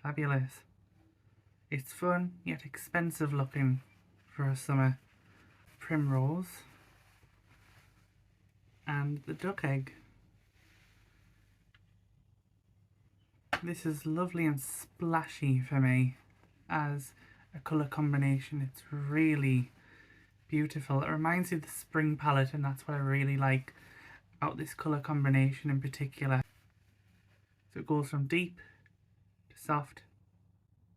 Fabulous. It's fun yet expensive looking for a summer. Primrose and the duck egg. This is lovely and splashy for me as a colour combination. It's really beautiful. It reminds me of the spring palette, and that's what I really like about this colour combination in particular. So it goes from deep to soft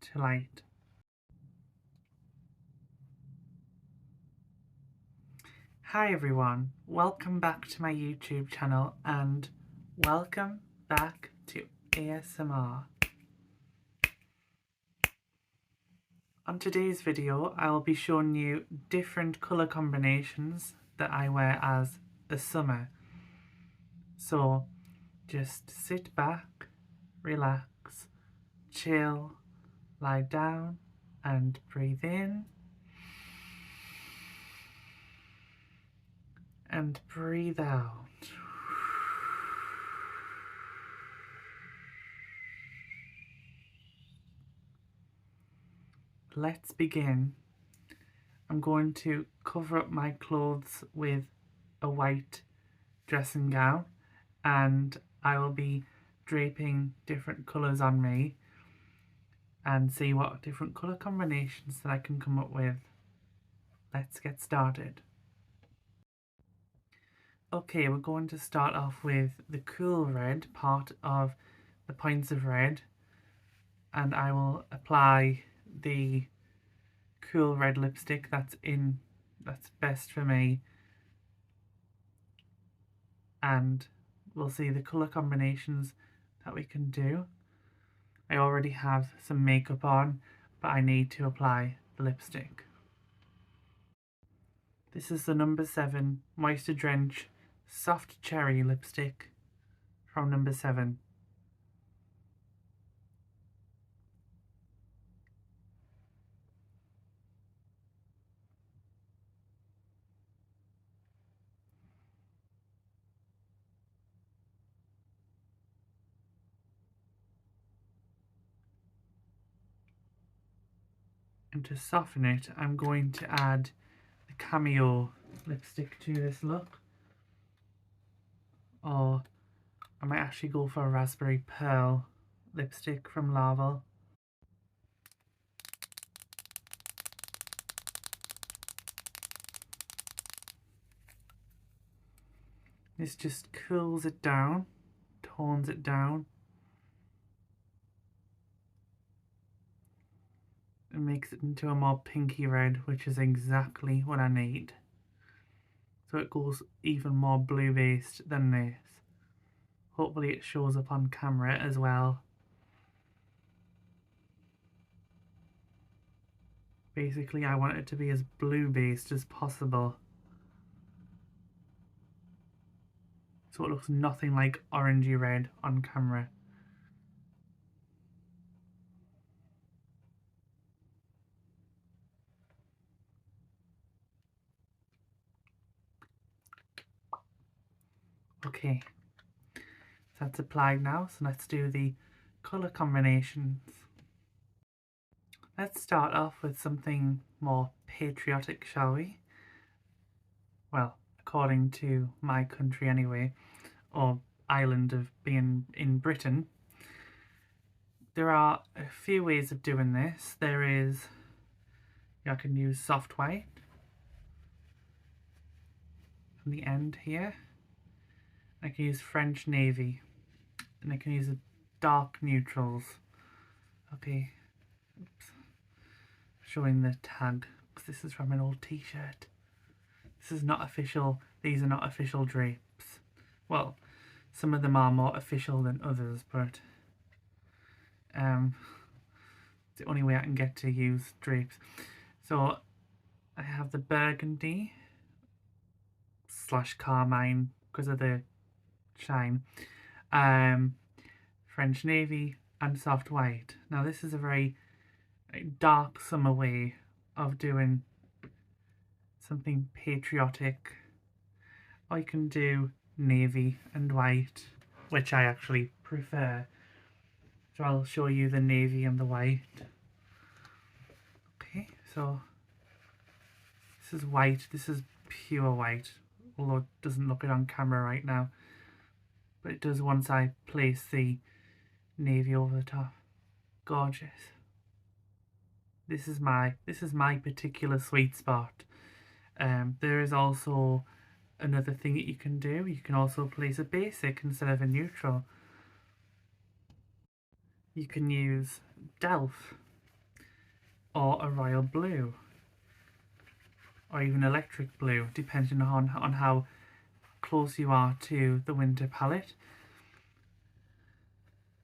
to light. Hi everyone, welcome back to my YouTube channel and welcome back to ASMR. On today's video I'll be showing you different colour combinations that I wear as a summer. So just sit back, relax, chill, lie down and breathe in and breathe out. Let's begin. I'm going to cover up my clothes with a white dressing gown and I will be draping different colours on me and see what different colour combinations that I can come up with. Let's get started. Okay, we're going to start off with the cool red part of the points of red, and I will apply the cool red lipstick that's best for me, and we'll see the colour combinations that we can do. I already have some makeup on, but I need to apply the lipstick. This is the number 7 Moisture Drench Soft Cherry lipstick from number 7. And to soften it, I'm going to add the Cameo lipstick to this look. Or I might actually go for a Raspberry Pearl lipstick from Larvel. This just cools it down, tones it down, and makes it into a more pinky red, which is exactly what I need. So it goes even more blue based than this. Hopefully it shows up on camera as well. Basically I want it to be as blue based as possible, so it looks nothing like orangey red on camera. Okay, so that's applied now, so let's do the colour combinations. Let's start off with something more patriotic, shall we? Well, according to my country anyway, or island of being in Britain. There are a few ways of doing this. There is, I can use soft white from the end here. I can use French navy, and I can use dark neutrals. Okay, oops. Showing the tag because this is from an old t-shirt. This is not official. These are not official drapes. Well, some of them are more official than others, but it's the only way I can get to use drapes. So I have the burgundy / carmine because of the shine, French navy and soft white. Now this is a very dark summer way of doing something patriotic, or you can do navy and white, which I actually prefer. So I'll show you the navy and the white. Okay, so this is white, this is pure white, although it doesn't look it on camera right now, but it does once I place the navy over the top. Gorgeous. This is my particular sweet spot. There is also another thing that you can do. You can also place a basic instead of a neutral. You can use Delph or a royal blue or even electric blue, depending on how close you are to the winter palette.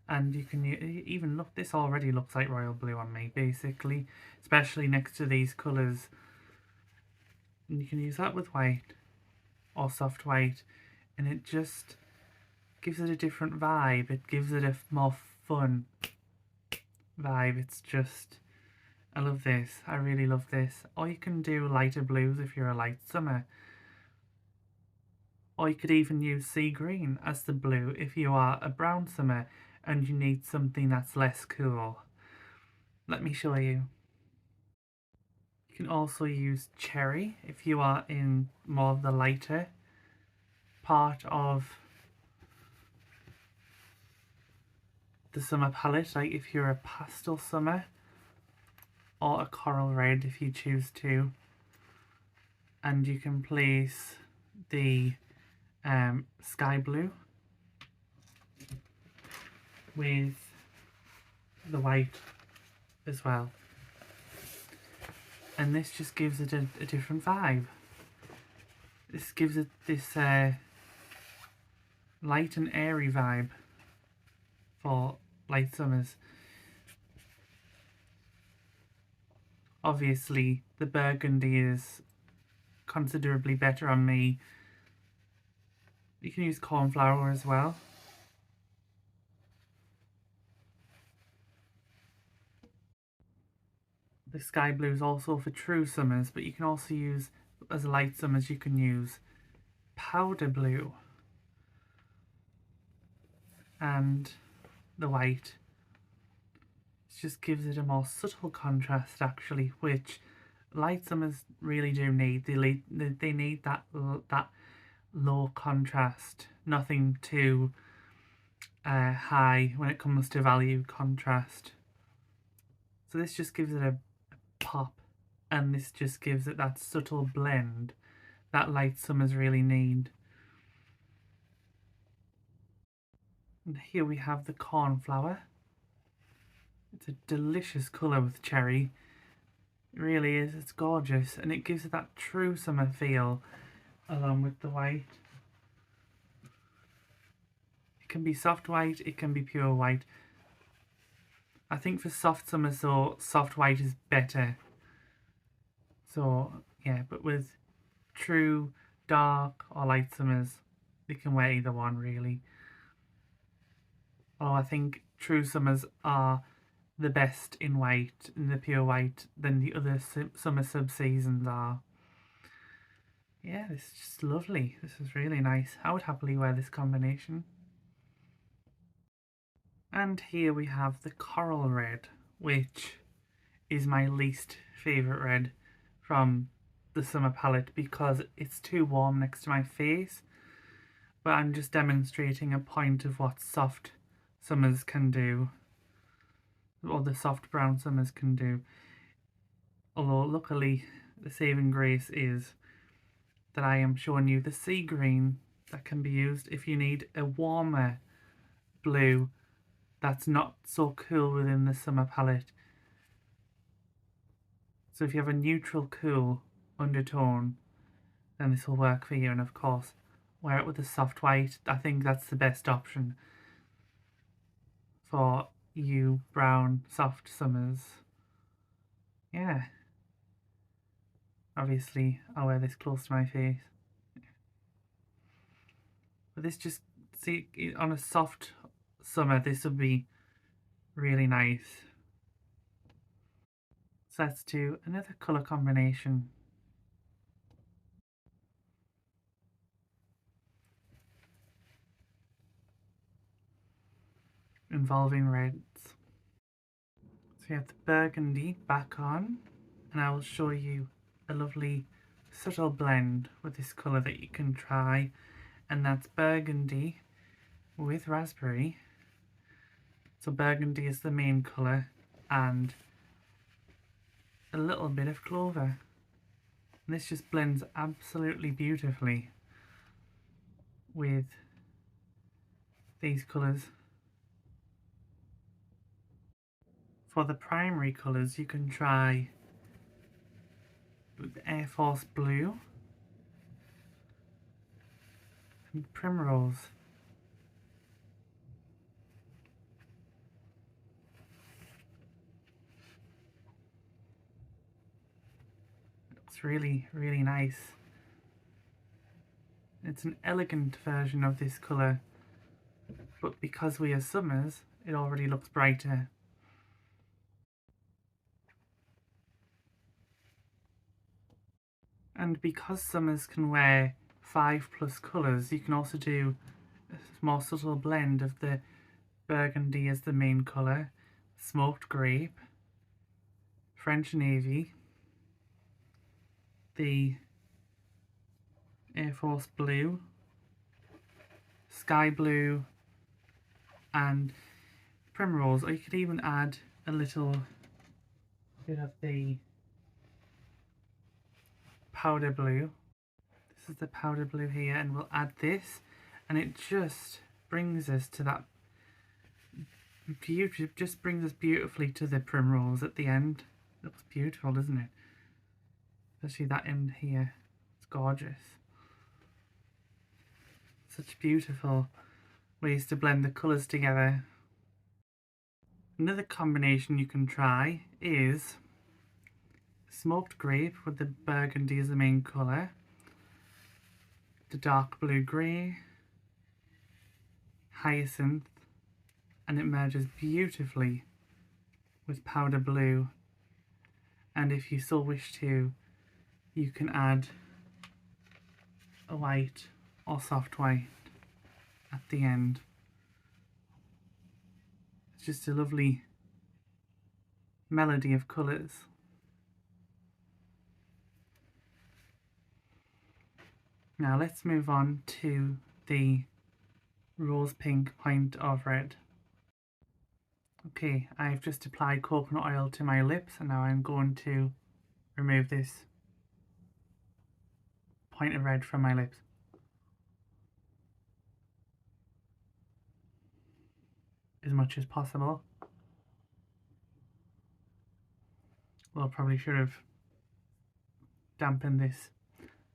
And you can even look, this already looks like royal blue on me, basically, especially next to these colours. And you can use that with white or soft white, and it just gives it a different vibe. It gives it a more fun vibe. It's just, I love this. I really love this. Or you can do lighter blues if you're a light summer. Or you could even use sea green as the blue if you are a brown summer and you need something that's less cool. Let me show you. You can also use cherry if you are in more of the lighter part of the summer palette, like if you're a pastel summer, or a coral red if you choose to. And you can place the sky blue with the white as well, and this just gives it a different vibe. This gives it this light and airy vibe for light summers. Obviously the burgundy is considerably better on me. You can use cornflower as well. The sky blue is also for true summers, but you can also use, as light summers, you can use powder blue and the white. It just gives it a more subtle contrast, actually, which light summers really do need. They need that low contrast, nothing too high when it comes to value contrast. So this just gives it a pop, and this just gives it that subtle blend that light summers really need. And here we have the cornflower. It's a delicious colour with cherry. It really is, it's gorgeous, and it gives it that true summer feel along with the white. It can be soft white, it can be pure white. I think for soft summers though, soft white is better. So yeah, but with true dark or light summers, you can wear either one really. Oh, I think true summers are the best in white, in the pure white, than the other summer sub-seasons are. Yeah, this is just lovely. This is really nice. I would happily wear this combination. And here we have the coral red, which is my least favourite red from the summer palette because it's too warm next to my face. But I'm just demonstrating a point of what soft summers can do, or the soft brown summers can do. Although luckily the saving grace is that I am showing you the sea green that can be used if you need a warmer blue that's not so cool within the summer palette. So if you have a neutral cool undertone, then this will work for you. And of course, wear it with a soft white. I think that's the best option for you brown soft summers. Yeah. Obviously, I'll wear this close to my face. But this just, see, on a soft summer, this would be really nice. So let's do another colour combination. involving reds. So you have the burgundy back on, and I will show you a lovely subtle blend with this colour that you can try, and that's burgundy with raspberry. So burgundy is the main colour, and a little bit of clover. And this just blends absolutely beautifully with these colours. For the primary colours, you can try Air Force Blue and Primrose. It's really, really nice. It's an elegant version of this colour, but because we are summers, it already looks brighter. And because summers can wear 5+ colours, you can also do a more subtle blend of the burgundy as the main colour, smoked grape, French navy, the Air Force blue, sky blue, and primrose. Or you could even add a little bit of the powder blue. This is the powder blue here, and we'll add this, and it just brings us to that beauty. It just brings us beautifully to the primrose at the end. It looks beautiful, doesn't it? Especially that end here. It's gorgeous. Such beautiful ways to blend the colours together. Another combination you can try is smoked grape with the burgundy as the main colour, the dark blue grey, hyacinth, and it merges beautifully with powder blue. And if you so wish to, you can add a white or soft white at the end. It's just a lovely melody of colours. Now let's move on to the rose pink point of red. Okay, I've just applied coconut oil to my lips, and now I'm going to remove this point of red from my lips. As much as possible. Well, probably should have dampened this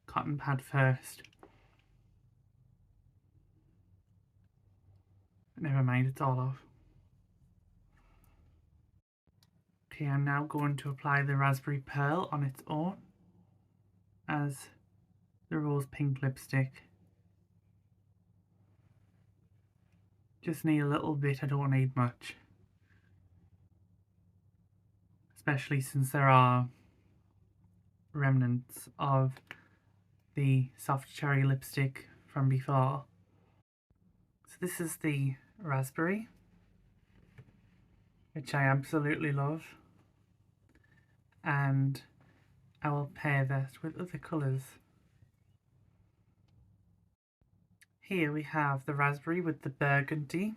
cotton pad first. But never mind, it's all off. Okay, I'm now going to apply the raspberry pearl on its own as the rose pink lipstick. Just need a little bit, I don't need much. Especially since there are remnants of the soft cherry lipstick from before. So this is the raspberry, which I absolutely love, and I will pair that with other colours. Here we have the raspberry with the burgundy,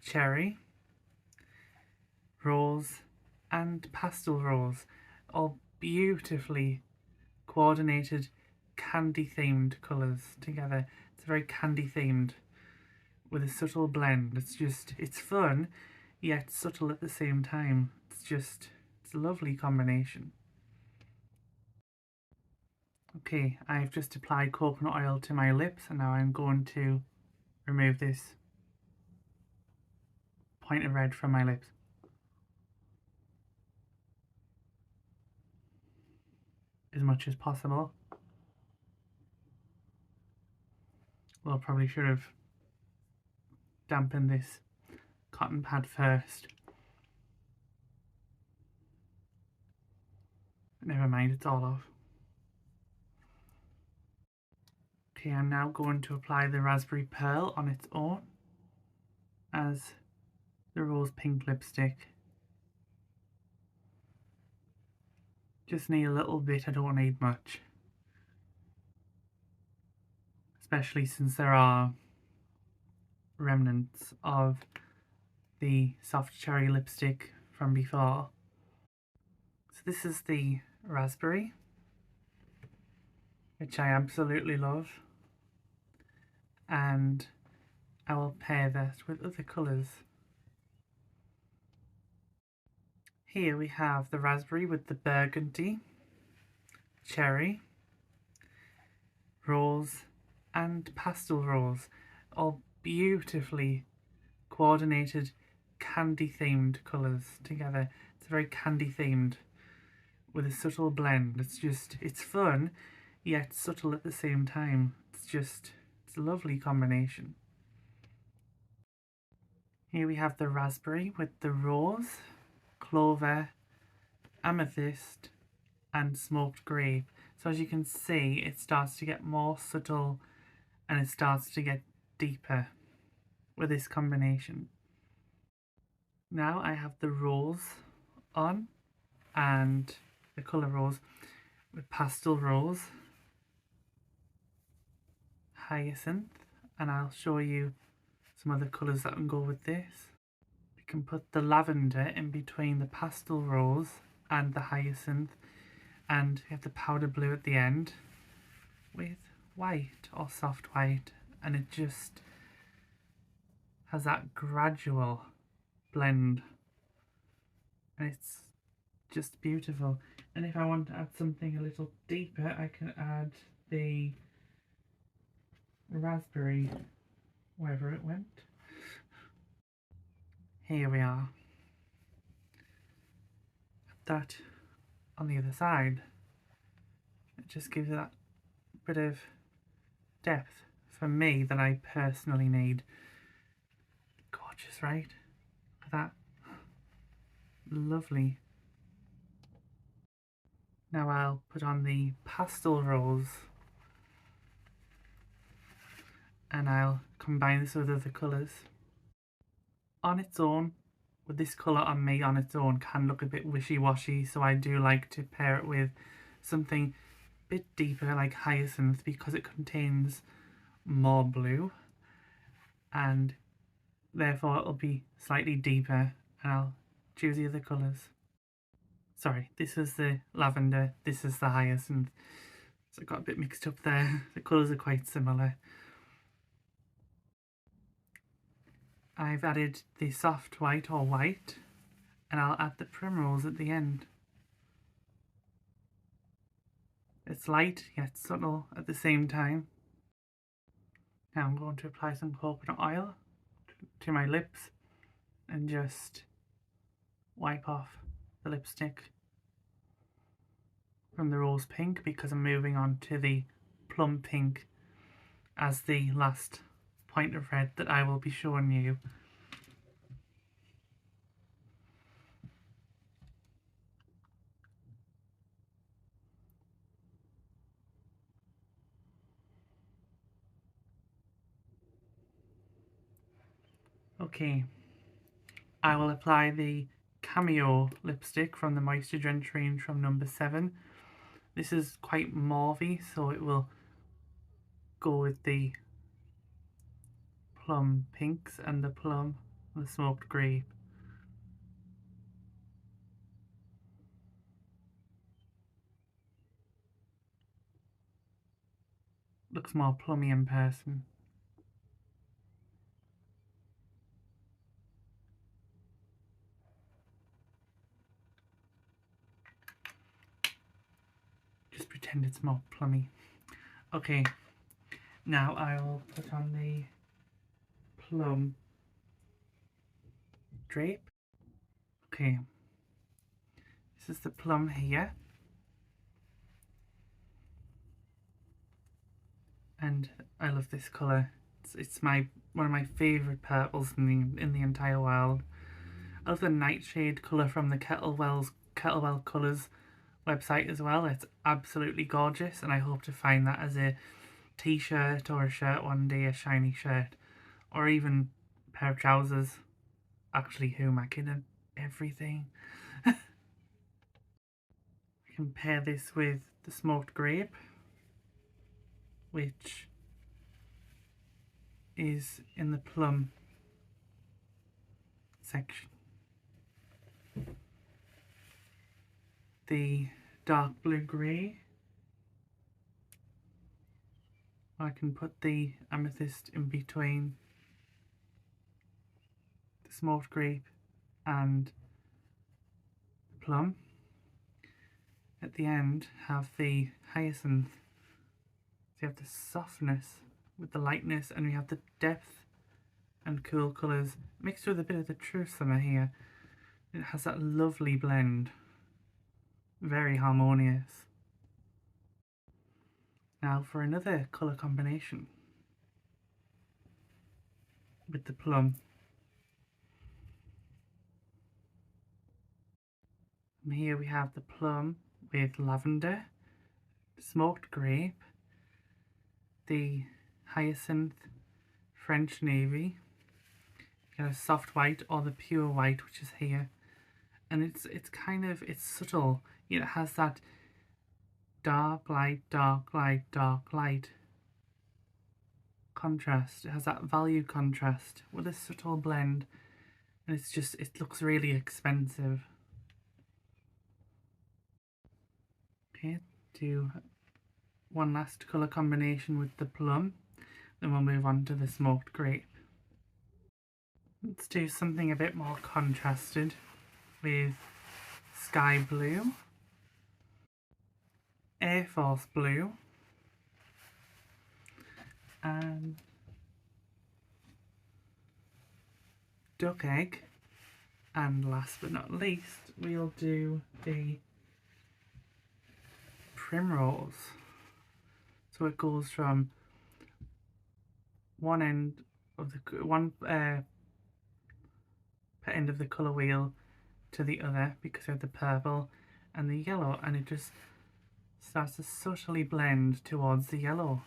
cherry, rose, and pastel rose, all beautifully coordinated candy themed colours together. It's very candy themed with a subtle blend. It's fun yet subtle at the same time. It's a lovely combination. Okay, I've just applied coconut oil to my lips, and now I'm going to remove this point of red from my lips. As much as possible. Well, probably should have dampened this cotton pad first. But never mind, it's all off. Okay, I'm now going to apply the raspberry pearl on its own as the rose pink lipstick. Just need a little bit, I don't need much. Especially since there are remnants of the soft cherry lipstick from before. So this is the raspberry, which I absolutely love. And I will pair that with other colours. Here we have the raspberry with the burgundy, cherry, rose and pastel rose, all beautifully coordinated candy themed colours together. It's very candy themed with a subtle blend. It's fun yet subtle at the same time. It's a lovely combination. Here we have the raspberry with the rose, clover, amethyst and smoked grape. So as you can see, it starts to get more subtle and it starts to get deeper with this combination. Now I have the rose on and the colour rose with pastel rose, hyacinth, and I'll show you some other colours that can go with this. We can put the lavender in between the pastel rose and the hyacinth, and we have the powder blue at the end with white or soft white, and it just has that gradual blend and it's just beautiful. And if I want to add something a little deeper, I can add the raspberry wherever it went. Here we are. That on the other side, it just gives that bit of depth for me that I personally need. Gorgeous, right? Look at that. Lovely. Now I'll put on the pastel rose and I'll combine this with other colours. On its own, with this colour on me on its own, can look a bit wishy-washy, so I do like to pair it with something a bit deeper like hyacinth because it contains more blue and therefore it'll be slightly deeper, and I'll choose the other colours. Sorry, this is the lavender, this is the hyacinth, so I got a bit mixed up there. The colours are quite similar. I've added the soft white or white, and I'll add the primrose at the end. It's light yet subtle at the same time. Now I'm going to apply some coconut oil to my lips and just wipe off the lipstick from the rose pink, because I'm moving on to the plum pink as the last point of red that I will be showing you. Okay, I will apply the Cameo lipstick from the Moisture Drench range from number 7. This is quite mauvey, so it will go with the plum pinks and the plum and the smoked grape. Looks more plummy in person. Just pretend it's more plummy. Okay, now I will put on the plum drape. Okay, this is the plum here, and I love this colour. It's one of my favourite purples in the entire world. I love the nightshade colour from the Kettlewell Colours website as well. It's absolutely gorgeous, and I hope to find that as a t-shirt or a shirt one day, a shiny shirt, or even a pair of trousers. actually humaking and everything. Compare this with the smoked grape, which is in the plum section. The dark blue grey, I can put the amethyst in between the smoked grape and plum. At the end have the hyacinth. So you have the softness with the lightness, and we have the depth and cool colours mixed with a bit of the true summer here. It has that lovely blend, very harmonious. Now for another colour combination with the plum. And here we have the plum with lavender, smoked grape, the hyacinth, French navy, a soft white or the pure white, which is here, and it's subtle. It has that dark light, dark light, dark light contrast. It has that value contrast with a subtle blend, and it looks really expensive. Okay, do one last colour combination with the plum, then we'll move on to the smoked grape. Let's do something a bit more contrasted with sky blue, Air Force blue, and duck egg, and last but not least we'll do the primrose. So it goes from one end of the end of the colour wheel to the other, because of the purple and the yellow, and it just starts to subtly blend towards the yellow,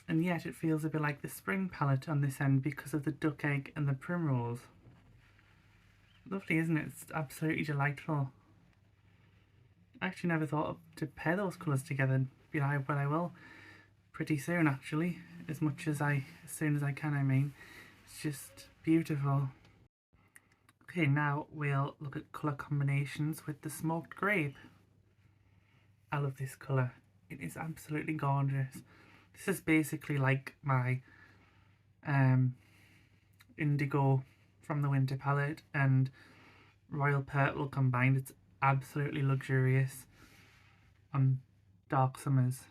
and yet it feels a bit like the spring palette on this end because of the duck egg and the primrose. Lovely, isn't it? It's absolutely delightful. I actually never thought to pair those colours together, but I will pretty soon, actually, as soon as I can, I mean. It's just beautiful. Okay, now we'll look at colour combinations with the smoked grape. I love this colour. It is absolutely gorgeous. This is basically like my indigo from the winter palette and royal purple combined. It's absolutely luxurious on dark summers.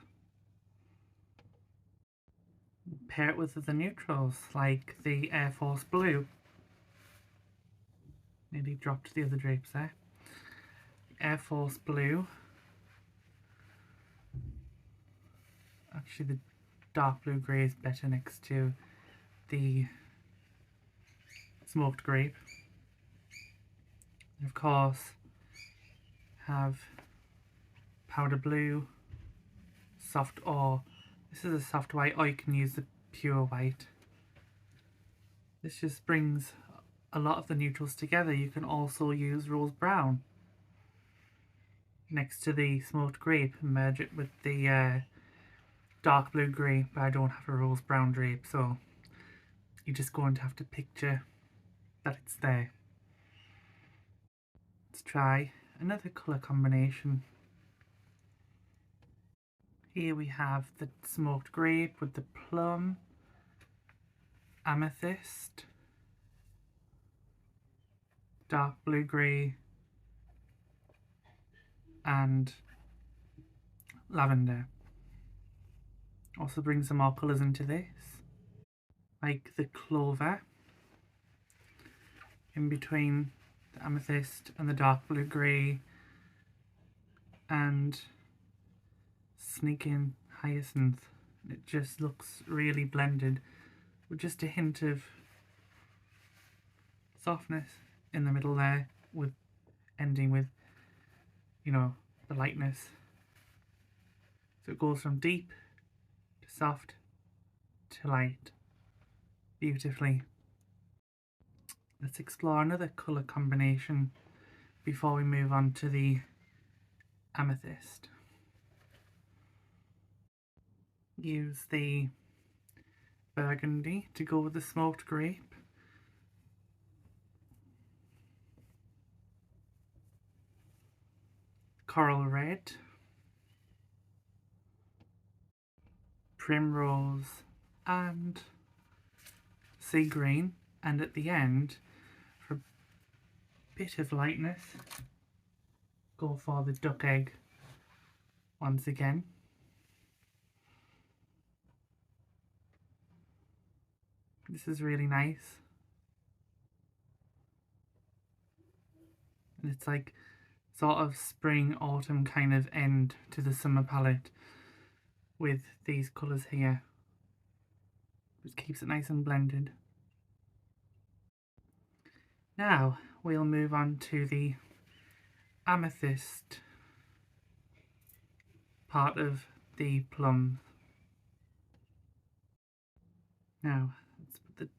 Pair it with the neutrals like the Air Force blue. Nearly dropped the other drapes there. Air Force blue. Actually, the dark blue grey is better next to the smoked grape. And of course, have powder blue, soft, or this is a soft white, or you can use the pure white. This just brings a lot of the neutrals together. You can also use rose brown next to the smoked grape and merge it with the dark blue grey, but I don't have a rose brown drape, so you're just going to have to picture that it's there. Let's try another colour combination. Here we have the smoked grape with the plum, amethyst, dark blue grey, and lavender. Also bring some more colours into this, like the clover in between the amethyst and the dark blue grey, and sneak in hyacinth. It just looks really blended with just a hint of softness in the middle there, with ending with, you know, the lightness. So it goes from deep to soft to light beautifully. Let's explore another colour combination before we move on to the amethyst. Use the burgundy to go with the smoked grape. Coral red. Primrose and sea green, and at the end, for a bit of lightness, go for the duck egg once again. This is really nice. And it's like sort of spring autumn kind of end to the summer palette with these colours here. It keeps it nice and blended. Now we'll move on to the amethyst part of the plum. Now let's put the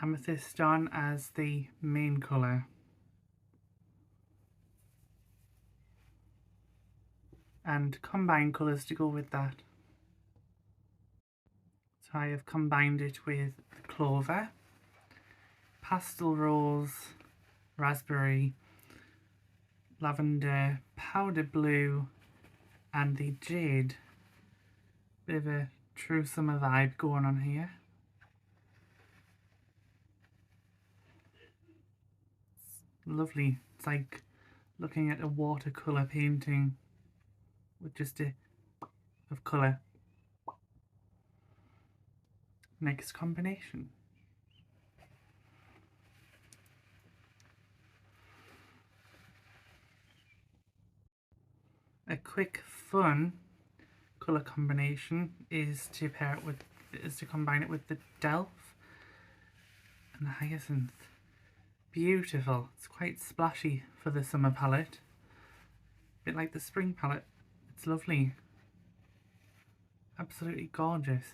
amethyst on as the main colour. And combine colours to go with that. So I have combined it with clover, pastel rose, raspberry, lavender, powder blue, and the jade. Bit of a true summer vibe going on here. It's lovely. It's like looking at a watercolour painting with just a of colour. Next combination. A quick fun colour combination is to combine it with the delph and the hyacinth. Beautiful. It's quite splashy for the summer palette. A bit like the spring palette. It's lovely. Absolutely gorgeous.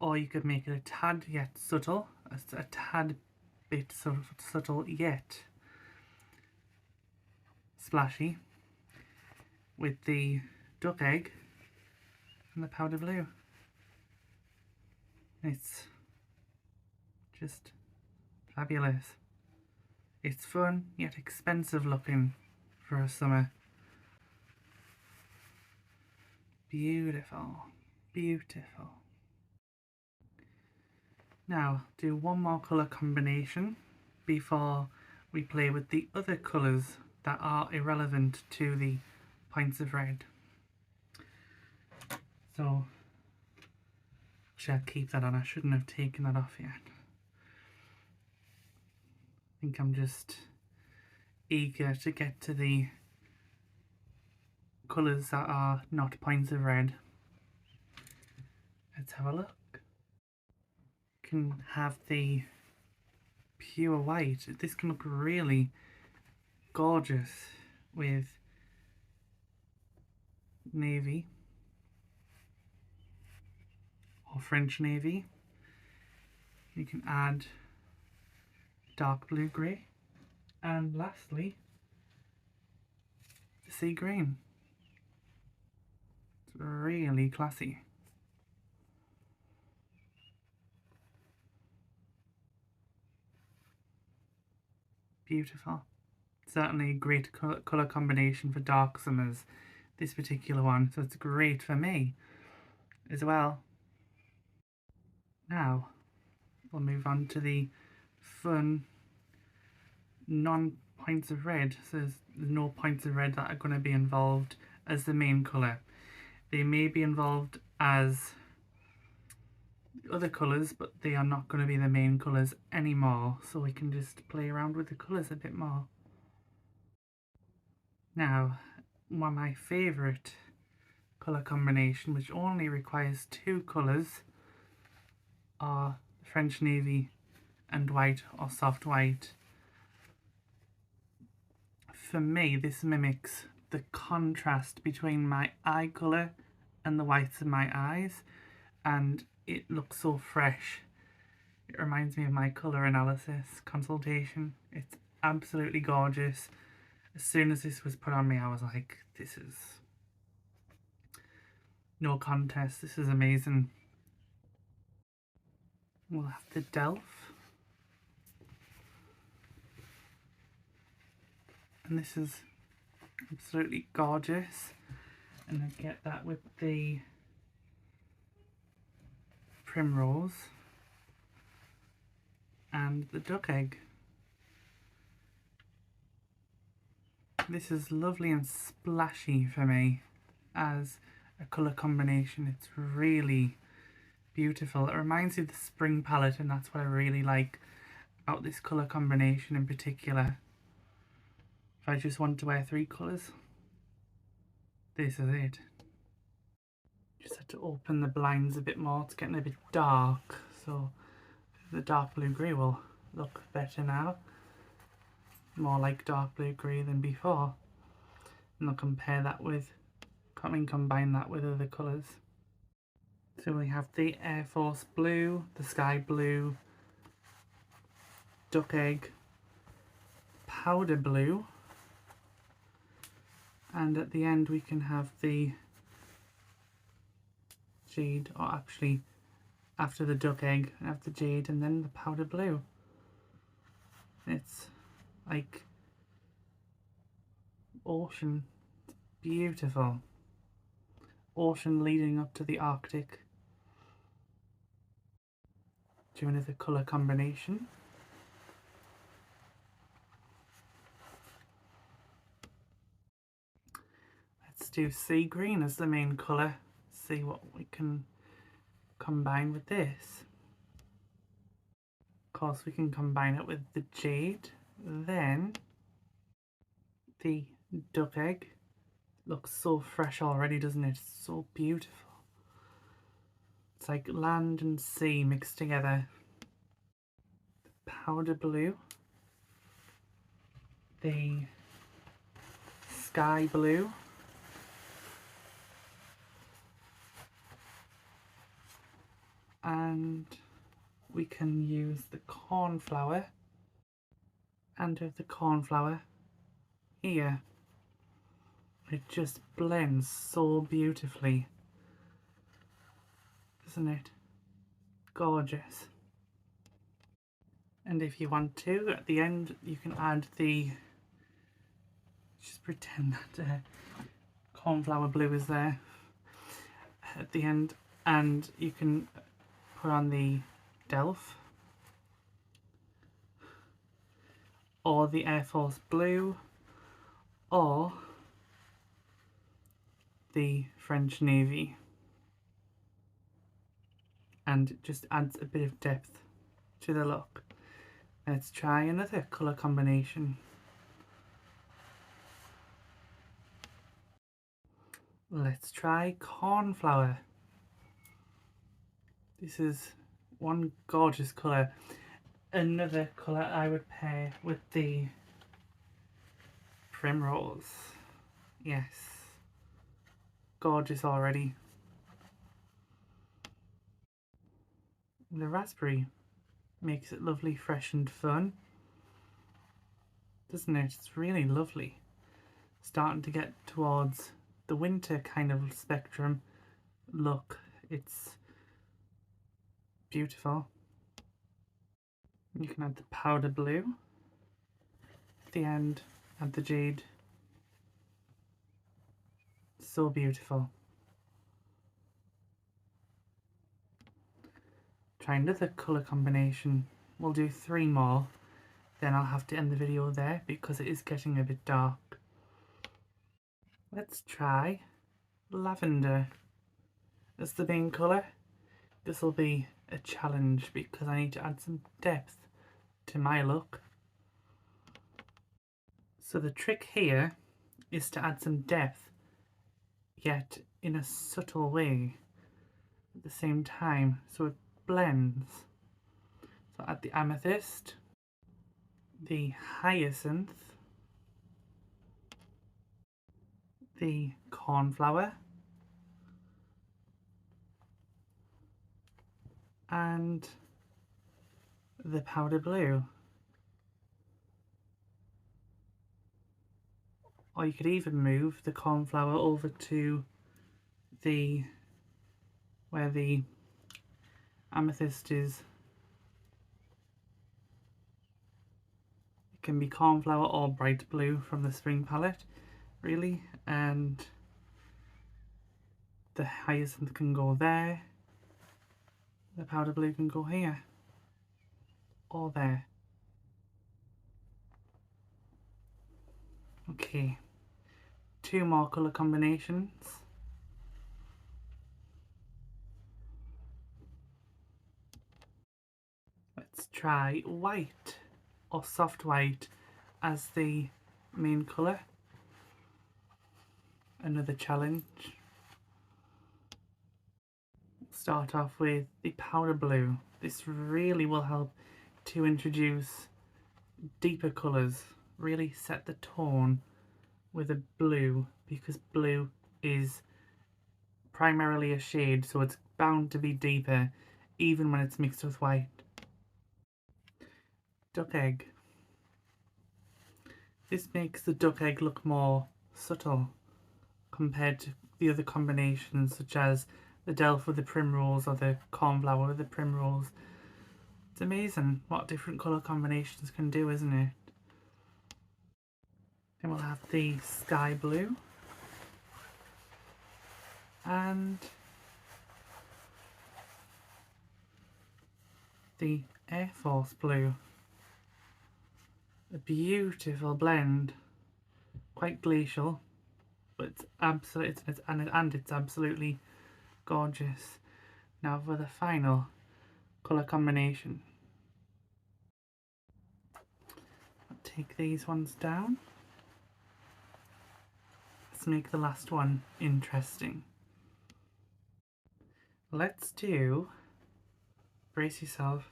Or you could make it a tad yet subtle, a tad bit sort of subtle yet splashy with the duck egg and the powder blue. It's just fabulous. It's fun yet expensive looking for a summer. Beautiful, beautiful. Now do one more colour combination before we play with the other colours that are irrelevant to the points of red. So shall keep that on. I shouldn't have taken that off yet. I think I'm just eager to get to the colours that are not points of red. Let's have a look. Can have the pure white. This can look really gorgeous with navy or French navy. You can add dark blue grey, and lastly the sea green. It's really classy. Beautiful. Certainly a great colour combination for dark summers, this particular one, so it's great for me as well. Now we'll move on to the fun non-points of red. So there's no points of red that are going to be involved as the main colour. They may be involved as other colours, but they are not going to be the main colours anymore, so we can just play around with the colours a bit more. Now, one of my favourite colour combination, which only requires two colours, are French navy and white or soft white. For me, this mimics the contrast between my eye colour and the whites of my eyes, and it looks so fresh It reminds me of my colour analysis consultation. It's absolutely gorgeous. As soon as this was put on me, I was like, this is no contest. This is amazing. We'll have the Delph. And this is absolutely gorgeous. And I get that with the Primrose and the Duck Egg. This is lovely and splashy for me as a colour combination. It's really beautiful. It reminds me of the spring palette, and that's what I really like about this colour combination in particular. If I just want to wear 3 colours, this is it. Just had to open the blinds a bit more. It's getting a bit dark, so the dark blue grey will look better now. More like dark blue grey than before. And I'll compare that with, combine that with other colours. So we have the Air Force blue, the sky blue, duck egg, powder blue, and at the end we can have the jade, or actually after the duck egg I have the jade and then the powder blue. It's like ocean. It's beautiful. Ocean leading up to the Arctic. Do another colour combination. Let's do sea green as the main colour. See what we can combine with this. Of course we can combine it with the jade, then the duck egg. Looks so fresh already, doesn't it? It's so beautiful. It's like land and sea mixed together. The powder blue, the sky blue, and we can use the cornflower, and with the cornflower here. It just blends so beautifully, isn't it? Gorgeous. And if you want to, at the end you can add the, just pretend that cornflower blue is there at the end, and you can put on the Delph or the Air Force blue or the French Navy, and it just adds a bit of depth to the look. Let's try another colour combination. Let's try cornflower. This is one gorgeous colour. Another colour I would pair with the Primrose. Yes. Gorgeous already. The raspberry makes it lovely, fresh and fun, doesn't it? It's really lovely. Starting to get towards the winter kind of spectrum look. It's beautiful. You can add the powder blue at the end, add the jade. So beautiful. Try another colour combination. We'll do 3 more, then I'll have to end the video there because it is getting a bit dark. Let's try lavender as the main colour. This will be a challenge because I need to add some depth to my look. So the trick here is to add some depth, yet in a subtle way at the same time, so it blends. So add the amethyst, the hyacinth, the cornflower, and the powder blue. Or you could even move the cornflower over to where the amethyst is. It can be cornflower or bright blue from the spring palette, really, and the hyacinth can go there, the powder blue can go here, or there. Okay, 2 more colour combinations. Let's try white or soft white as the main colour. Another challenge. Start off with the powder blue. This really will help to introduce deeper colours, really set the tone with a blue, because blue is primarily a shade, so it's bound to be deeper even when it's mixed with white. Duck egg. This makes the duck egg look more subtle compared to the other combinations, such as the delf with the primrose or the cornflower with the primrose. It's amazing what different colour combinations can do, isn't it? Then we'll have the sky blue and the Air Force blue. A beautiful blend, quite glacial, but it's absolutely gorgeous. Now for the final colour combination. I'll take these ones down. Let's make the last one interesting. Let's do, brace yourself,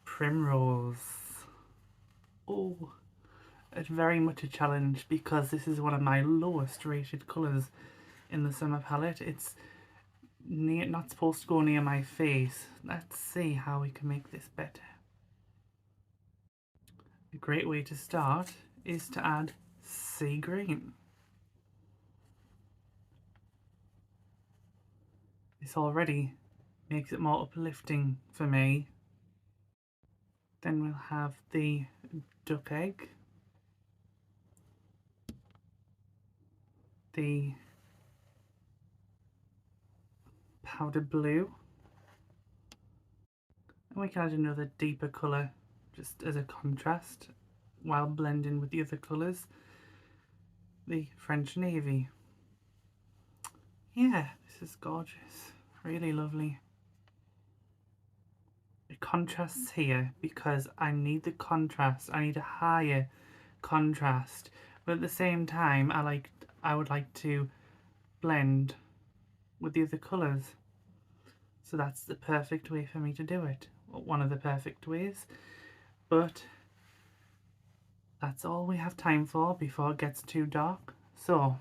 primrose. Oh, it's very much a challenge because this is one of my lowest rated colours in the summer palette. It's not supposed to go near my face. Let's see how we can make this better. A great way to start is to add sea green. This already makes it more uplifting for me. Then we'll have the duck egg, the powder blue, and we can add another deeper colour just as a contrast while blending with the other colours, the French navy. Yeah, this is gorgeous, really lovely. It contrasts here because I need the contrast, I need a higher contrast, but at the same time I would like to blend with the other colours. So that's the perfect way for me to do it, one of the perfect ways, but that's all we have time for before it gets too dark. So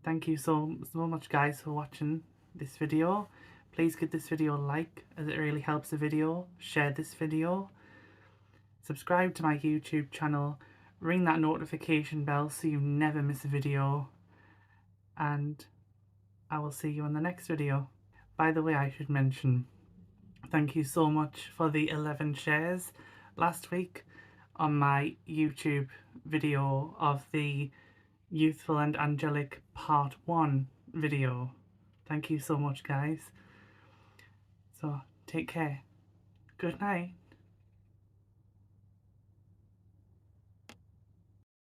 thank you so much guys for watching this video. Please give this video a like as it really helps the video. Share this video, subscribe to my YouTube channel, ring that notification bell so you never miss a video, and I will see you in the next video. By the way, I should mention, thank you so much for the 11 shares last week on my YouTube video of the Youthful and Angelic Part 1 video. Thank you so much guys. So take care. Good night.